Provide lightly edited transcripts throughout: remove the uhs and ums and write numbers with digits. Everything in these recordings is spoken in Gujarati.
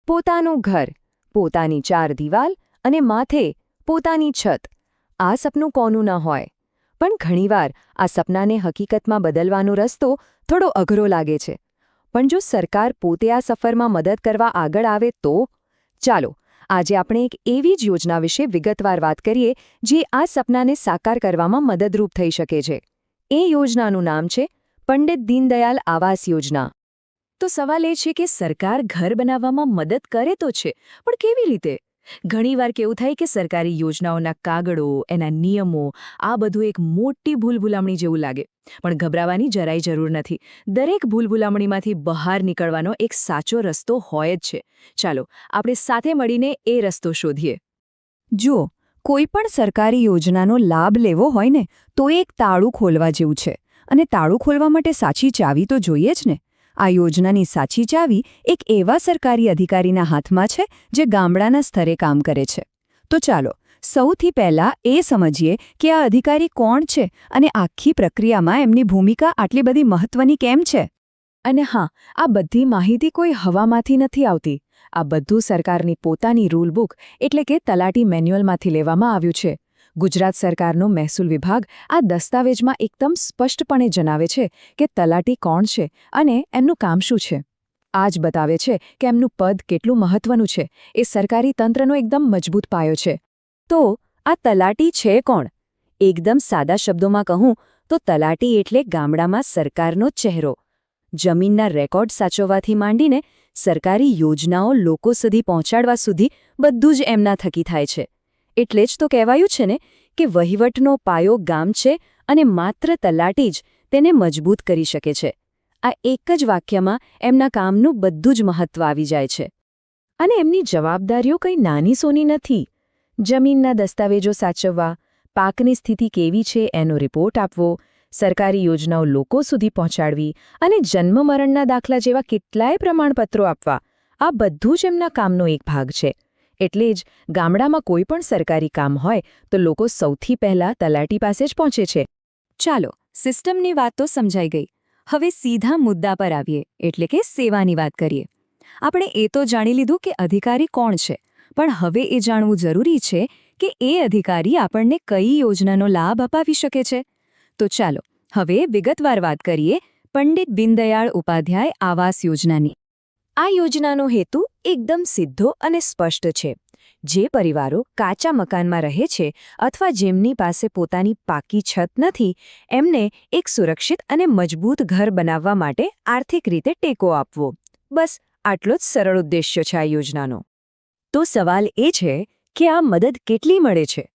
પોતાનું ઘર, પોતાની ચાર દિવાલ અને માથે પોતાની છત. આ સપનું કોનું ન હોય? પણ ઘણીવાર આ સપનાને હકીકતમાં બદલવાનો રસ્તો થોડો અઘરો લાગે છે. પણ જો સરકાર પોતે આ સફરમાં મદદ કરવા આગળ આવે તો? ચાલો, આજે આપણે એક એવી જ યોજના વિશે વિગતવાર વાત કરીએ જે આ સપનાને સાકાર કરવામાં મદદરૂપ થઈ શકે છે. એ યોજનાનું નામ છે પંડિત દીનદયાળ આવાસ યોજના. તો સવાલ એ છે કે સરકાર ઘર બનાવવામાં મદદ કરે તો છે, પણ કેવી રીતે? ઘણીવાર કેવું થાય કે સરકારી યોજનાઓના કાગળો, એના નિયમો, આ બધું એક મોટી ભૂલભુલામણી જેવું લાગે. પણ ગભરાવાની જરાય જરૂર નથી. દરેક ભૂલભુલામણીમાંથી બહાર નીકળવાનો એક સાચો રસ્તો હોય જ છે. ચાલો, આપણે સાથે મળીને એ રસ્તો શોધીએ. જુઓ, કોઈ પણ સરકારી યોજનાનો લાભ લેવો હોય ને તો એક તાળું ખોલવા જેવું છે. અને તાળું ખોલવા માટે સાચી ચાવી તો જોઈએ જ ને. આ યોજનાની સાચી ચાવી એક એવા સરકારી અધિકારીના હાથમાં છે જે ગામડાના સ્તરે કામ કરે છે. તો ચાલો, સૌથી પહેલા એ સમજીએ કે આ અધિકારી કોણ છે અને આખી પ્રક્રિયામાં એમની ભૂમિકા આટલી બધી મહત્વની કેમ છે. અને હા, આ બધી માહિતી કોઈ હવામાંથી નથી આવતી. આ બધું સરકારની પોતાની રૂલ બુક એટલે કે તલાટી મેન્યુઅલમાંથી લેવામાં આવ્યું છે. ગુજરાત સરકારનો મહેસૂલ વિભાગ આ દસ્તાવેજમાં એકદમ સ્પષ્ટપણે જણાવે છે કે તલાટી કોણ છે અને એમનું કામ શું છે. આ જ બતાવે છે કે એમનું પદ કેટલું મહત્વનું છે. એ સરકારી તંત્રનો એકદમ મજબૂત પાયો છે. તો આ તલાટી છે કોણ? એકદમ સાદા શબ્દોમાં કહું તો તલાટી એટલે ગામડામાં સરકારનો ચહેરો. જમીનના રેકોર્ડ સાચવવાથી માંડીને સરકારી યોજનાઓ લોકો સુધી પહોંચાડવા સુધી બધું જ એમના થકી થાય છે. એટલે જ તો કહેવાયું છે ને કે વહીવટનો પાયો ગામ છે અને માત્ર તલાટી જ તેને મજબૂત કરી શકે છે. આ એક જ વાક્યમાં એમના કામનું બધું જ મહત્વ આવી જાય છે. અને એમની જવાબદારીઓ કંઈ નાની સોની નથી. જમીનના દસ્તાવેજો સાચવવા, પાકની સ્થિતિ કેવી છે એનો રિપોર્ટ આપવો, સરકારી યોજનાઓ લોકો સુધી પહોંચાડવી અને જન્મ-મરણના દાખલા જેવા કેટલાય પ્રમાણપત્રો આપવા, આ બધું જ એમના કામનો એક ભાગ છે. એટલે જ ગામડામાં કોઈ પણ સરકારી કામ હોય તો લોકો સૌથી પહેલા તલાટી પાસે જ પહોંચે છે. ચાલો, સિસ્ટમની વાત તો સમજાઈ ગઈ. હવે સીધા મુદ્દા પર આવીએ, એટલે કે સેવાની વાત કરીએ. આપણે એ તો જાણી લીધું કે અધિકારી કોણ છે, પણ હવે એ જાણવું જરૂરી છે કે એ અધિકારી આપણને કઈ યોજનાનો લાભ અપાવી શકે છે. તો ચાલો, હવે વિગતવાર વાત કરીએ પંડિત દીનદયાળ ઉપાધ્યાય આવાસ યોજનાની. આ યોજનાનો હેતુ એકદમ સીધો અને સ્પષ્ટ છે. જે પરિવારો કાચા મકાનમાં રહે છે અથવા જેમની પાસે પોતાની પાકી છત નથી, એમને એક સુરક્ષિત અને મજબૂત ઘર બનાવવા માટે આર્થિક રીતે ટેકો આપવો. બસ આટલો જ સરળ ઉદ્દેશ્ય છે આ યોજનાનો. તો સવાલ એ છે કે આ મદદ કેટલી મળે છે?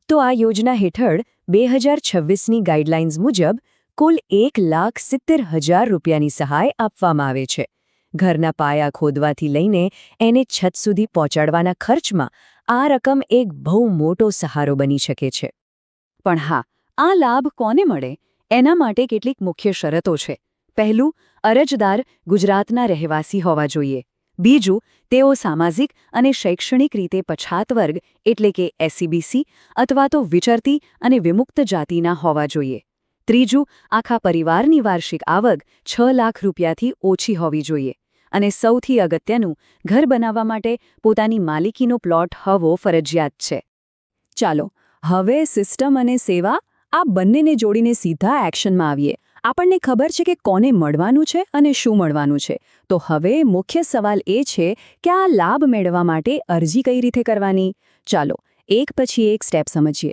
તો આ યોજના હેઠળ 2026ની ગાઈડલાઇન્સ મુજબ કુલ 1,70,000 રૂપિયાની સહાય આપવામાં આવે છે. ઘરના પાયા ખોદવાથી લઈને એને છત સુધી પહોંચાડવાના ખર્ચમાં આ રકમ એક બહુ મોટો સહારો બની શકે છે. પણ હા, આ લાભ કોને મળે એના માટે કેટલીક મુખ્ય શરતો છે. પહેલું, અરજદાર ગુજરાતના રહેવાસી હોવા જોઈએ. બીજું, તેઓ સામાજિક અને શૈક્ષણિક રીતે પછાત વર્ગ એટલે કે એસસીબીસી અથવા તો વિચરતી અને વિમુક્ત જાતિના હોવા જોઈએ. ત્રીજું, આખા પરિવારની વાર્ષિક આવક 6 લાખ રૂપિયાથી ઓછી હોવી જોઈએ. અને સૌથી અગત્યનું, ઘર બનાવવા માટે પોતાની માલિકીનો પ્લોટ હોવો ફરજિયાત છે. ચાલો, હવે સિસ્ટમ અને સેવા આ બંનેને જોડીને સીધા એક્શનમાં આવીએ. આપણને ખબર છે કે કોને મળવાનું છે અને શું મળવાનું છે. તો હવે મુખ્ય સવાલ એ છે કે આ લાભ મેળવવા માટે અરજી કઈ રીતે કરવાની? ચાલો, એક પછી એક સ્ટેપ સમજીએ.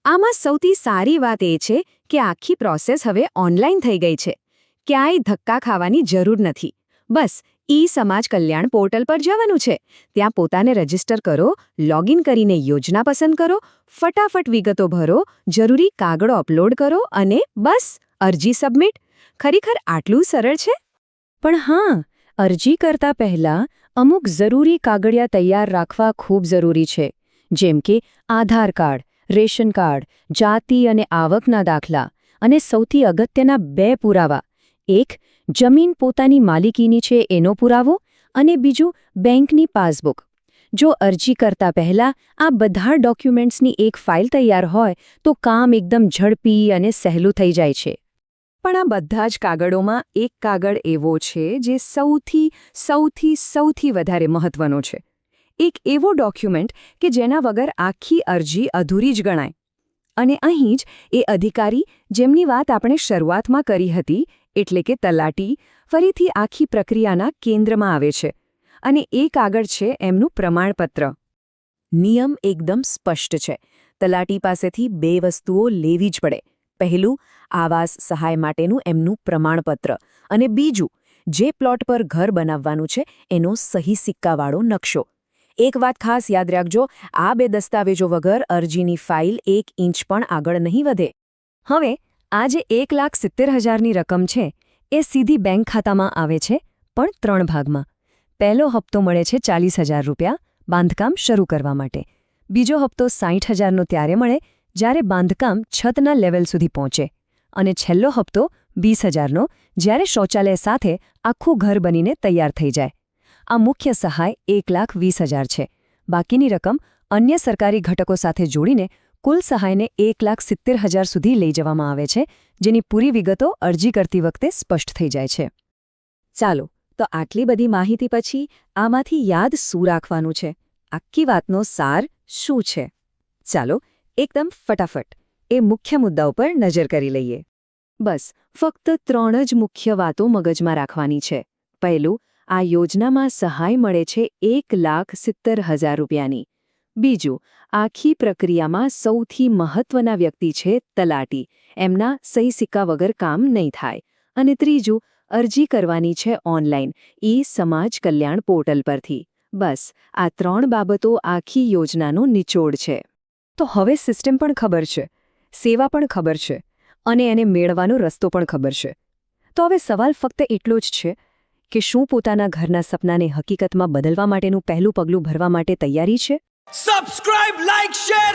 આમાં સૌથી સારી વાત એ છે કે આખી પ્રોસેસ હવે ઓનલાઈન થઈ ગઈ છે. ક્યાંય ધક્કા ખાવાની જરૂર નથી. બસ સમાજ કલ્યાણ પોર્ટલ પર જવાનું છે. ત્યાં પોતાને રજીસ્ટર કરો, લોગિન કરીને યોજના પસંદ કરો, ફટાફટ વિગતો ભરો, જરૂરી કાગળો અપલોડ કરો અને બસ અરજી સબમિટ. ખરેખર આટલું સરળ છે? પણ હા, અરજી કરતા પહેલા અમુક જરૂરી કાગળિયા તૈયાર રાખવા ખૂબ જરૂરી છે. જેમ કે આધાર કાર્ડ, રેશન કાર્ડ, જાતિ અને આવકના દાખલા અને સૌથી અગત્યના 2 પુરાવા. એક, જમીન પોતાની માલિકીની છે એનો પુરાવો અને બીજું બેંકની પાસબુક. જો અરજી કરતા પહેલા આ બધા ડોક્યુમેન્ટ્સની એક ફાઇલ તૈયાર હોય તો કામ એકદમ ઝડપી અને સહેલું થઈ જાય છે. પણ આ બધા જ કાગળોમાં એક કાગળ એવો છે જે સૌથી વધારે મહત્વનો છે. એક એવો ડોક્યુમેન્ટ કે જેના વગર આખી અરજી અધૂરી જ ગણાય. અને અહીં જ એ અધિકારી જેમની વાત આપણે શરૂઆતમાં કરી હતી, એટલે કે તલાટી, ફરીથી આખી પ્રક્રિયાના કેન્દ્રમાં આવે છે. અને એ કાગળ છે એમનું પ્રમાણપત્ર. નિયમ એકદમ સ્પષ્ટ છે. તલાટી પાસેથી 2 વસ્તુઓ લેવી જ પડે. પહેલું, આવાસ સહાય માટેનું એમનું પ્રમાણપત્ર, અને બીજું, જે પ્લોટ પર ઘર બનાવવાનું છે એનો સહી સિક્કાવાળો નકશો. એક વાત ખાસ યાદ રાખજો, આ 2 દસ્તાવેજો વગર અરજીની ફાઇલ 1 ઇંચ પણ આગળ નહીં વધે. હવે આ જે 1,70,000ની રકમ છે એ સીધી બેંક ખાતામાં આવે છે, પણ 3 ભાગમાં. પહેલો હપ્તો મળે છે 40,000 રૂપિયા બાંધકામ શરૂ કરવા માટે. બીજો હપ્તો 60,000નો ત્યારે મળે જ્યારે બાંધકામ છતના લેવલ સુધી પહોંચે. અને છેલ્લો હપ્તો 20,000નો જ્યારે શૌચાલય સાથે આખું ઘર બનીને તૈયાર થઈ જાય. આ મુખ્ય સહાય 1,20,000 છે. બાકીની રકમ અન્ય સરકારી ઘટકો સાથે જોડીને કુલ સહાયને 1,70,000 સુધી લઈ જવામાં આવે છે, જેની પૂરી વિગતો અરજી કરતી વખતે સ્પષ્ટ થઈ જાય છે. ચાલો, તો આટલી બધી માહિતી પછી આમાંથી યાદ શું રાખવાનું છે? આખી વાતનો સાર શું છે? ચાલો, એકદમ ફટાફટ એ મુખ્ય મુદ્દાઓ પર નજર કરી લઈએ. બસ ફક્ત 3 જ મુખ્ય વાતો મગજમાં રાખવાની છે. પહેલું, આ યોજનામાં સહાય મળે છે 1,70,000 રૂપિયાની. બીજું, આખી પ્રક્રિયામાં સૌથી મહત્વના વ્યક્તિ છે તલાટી. એમના સહી સિક્કા વગર કામ નહીં થાય. અને ત્રીજું, અરજી કરવાની છે ઓનલાઈન સમાજ કલ્યાણ પોર્ટલ પરથી. બસ આ 3 બાબતો આખી યોજનાનો નિચોડ છે. તો હવે સિસ્ટમ પણ ખબર છે, સેવા પણ ખબર છે, અને એને મેળવવાનો રસ્તો પણ ખબર છે. તો હવે સવાલ ફક્ત એટલો જ છે કે શું પોતાના ઘરના સપનાને હકીકતમાં બદલવા માટેનું પહેલું પગલું ભરવા માટે તૈયારી છે? Subscribe, like, share